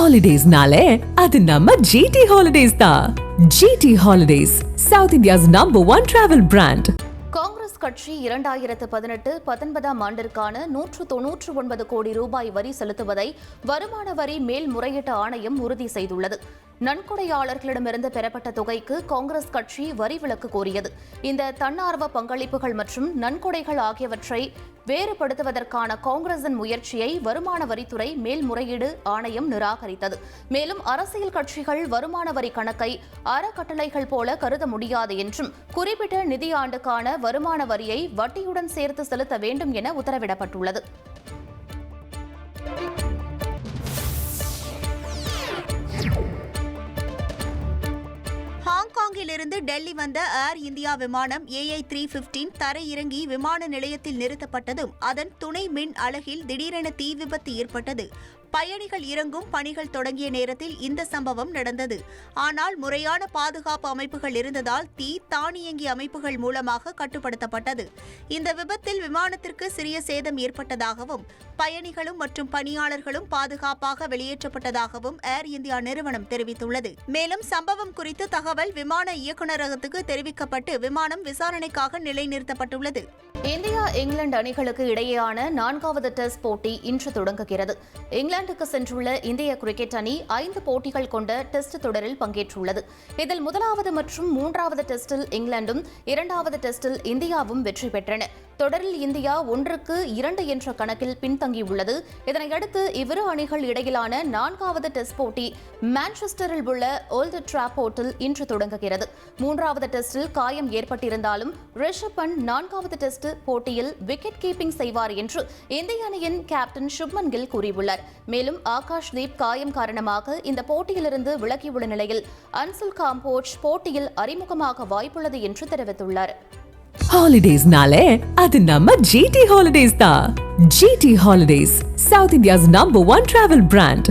ஹாலிடேஸ்னாலே அது நம்ம ஜிடி ஹாலிடேஸ் தான். GT holidays, South India's #1 travel brand. Congress கட்சி 2018-19 ஆண்டிற்கான 199 கோடி ரூபாய் வரி செலுத்துவதை வருமான வரி மேல்முறையீட்டு ஆணையம் உறுதி செய்துள்ளது. நன்கொடையாளர்களிடமிருந்து பெறப்பட்ட தொகைக்கு காங்கிரஸ் கட்சி வரி விலக்கு கோரியது. இந்த தன்னார்வ பங்களிப்புகள் மற்றும் நன்கொடைகள் ஆகியவற்றை வேறுபடுத்துவதற்கான காங்கிரசின் முயற்சியை வருமான வரித்துறை மேல்முறையீடு ஆணையம் நிராகரித்தது. மேலும் அரசியல் கட்சிகள் வருமான வரி கணக்கை அறக்கட்டளைகள் போல கருத முடியாது என்றும் குறிப்பிட்ட நிதியாண்டுக்கான வருமான வரியை வட்டியுடன் சேர்த்து செலுத்த வேண்டும் என உத்தரவிடப்பட்டுள்ளது. ஹாங்காங்கிலிருந்து டெல்லி வந்த ஏர் இந்தியா விமானம் AI-315 தரையிறங்கி விமான நிலையத்தில் நிறுத்தப்பட்டதும் அதன் துணை மின் அலகில் திடீரென தீ விபத்து ஏற்பட்டது. பயணிகள் இறங்கும் பணிகள் தொடங்கிய நேரத்தில் இந்த சம்பவம் நடந்தது. ஆனால் முறையான பாதுகாப்பு அமைப்புகள் இருந்ததால் தீ தானியங்கி அமைப்புகள் மூலமாக கட்டுப்படுத்தப்பட்டது. இந்த விபத்தில் விமானத்திற்கு சிறிய சேதம் ஏற்பட்டதாகவும் பயணிகளும் மற்றும் பணியாளர்களும் பாதுகாப்பாக வெளியேற்றப்பட்டதாகவும் ஏர் இந்தியா நிறுவனம் தெரிவித்துள்ளது. மேலும் சம்பவம் குறித்து தகவல் விமான இயக்குநரகத்துக்கு தெரிவிக்கப்பட்டு விமானம் விசாரணைக்காக நிலைநிறுத்தப்பட்டுள்ளது. இந்தியா இங்கிலாந்து அணிகளுக்கு இடையேயான 4வது டெஸ்ட் போட்டி இன்று தொடங்குகிறது. இங்கிலாந்துக்கு சென்றுள்ள இந்திய கிரிக்கெட் அணி 5 போட்டிகள் கொண்ட டெஸ்ட் தொடரில் பங்கேற்றுள்ளது. இதில் 1வது மற்றும் 3வது டெஸ்டில் இங்கிலாந்தும் 2வது டெஸ்டில் இந்தியாவும் வெற்றி பெற்றன. தொடரில் இந்தியா 1-2 என்ற கணக்கில் பின்தங்கியுள்ளது. இதனையடுத்து இவ்விரு அணிகள் இடையிலான 4வது டெஸ்ட் போட்டி மான்செஸ்டரில் உள்ள ஓல்ட் டிராஃபோர்டில் இன்று தொடங்குகிறது. 3வது டெஸ்டில் காயம் ஏற்பட்டிருந்தாலும் ரிஷப் பண்ட் 4வது டெஸ்ட் போட்டியில் விக்கெட் கீப்பிங் செய்வார் என்று இந்திய அணியின் கேப்டன் சுப்மன் கில் கூறியுள்ளார். மேலும் ஆகாஷ் தீப் காயம் காரணமாக இந்த போட்டியிலிருந்து விலகியுள்ள நிலையில் அன்சுல் காம்போஜ் போட்டியில் அறிமுகமாக வாய்ப்புள்ளது என்று தெரிவித்துள்ளார். ஹாலிடேஸ்னாலே அது நம்ம ஜிடி ஹாலிடேஸ் தான். GT holidays, South India's #1 travel brand.